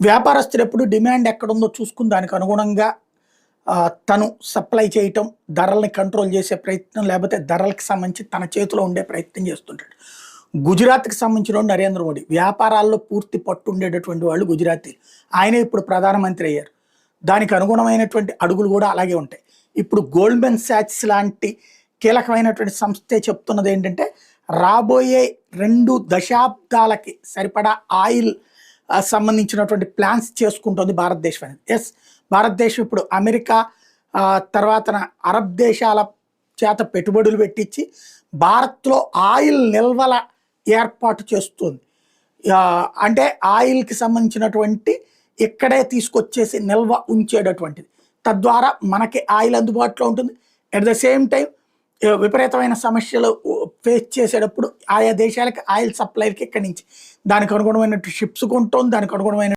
వ్యాపారస్తులు ఎప్పుడు డిమాండ్ ఎక్కడుందో చూసుకుని దానికి అనుగుణంగా తను సప్లై చేయటం, ధరల్ని కంట్రోల్ చేసే ప్రయత్నం, లేకపోతే ధరలకు సంబంధించి తన చేతిలో ఉండే ప్రయత్నం చేస్తుంటాడు. గుజరాత్‌కి సంబంధించినోడు నరేంద్ర మోడీ. వ్యాపారాల్లో పూర్తి పట్టు ఉండేటటువంటి వాళ్ళు గుజరాతీలు. ఆయనే ఇప్పుడు ప్రధానమంత్రి అయ్యారు. దానికి అనుగుణమైనటువంటి అడుగులు కూడా అలాగే ఉంటాయి. ఇప్పుడు గోల్డ్‌మెన్ సాక్స్ లాంటి కీలకమైనటువంటి సంస్థే చెప్తున్నది ఏంటంటే, రాబోయే 2 దశాబ్దాలకి సరిపడా ఆయిల్ సంబంధించినటువంటి ప్లాన్స్ చేసుకుంటోంది భారతదేశం అనేది. భారతదేశం ఇప్పుడు అమెరికా తర్వాతన అరబ్ దేశాల చేత పెట్టుబడులు పెట్టించి భారత్‌లో ఆయిల్ నిల్వల ఏర్పాటు చేస్తుంది. అంటే ఆయిల్‌కి సంబంధించినటువంటి ఇక్కడే తీసుకొచ్చేసి నిల్వ ఉంచేటటువంటిది. తద్వారా మనకి ఆయిల్ అందుబాటులో ఉంటుంది. ఎట్ ద సేమ్ టైం విపరీతమైన సమస్యలు ఫేస్ చేసేటప్పుడు ఆయా దేశాలకు ఆయిల్ సప్లైకి ఇక్కడి నుంచి దానికి అనుగుణమైన షిప్స్ కొంటోంది, దానికి అనుగుణమైన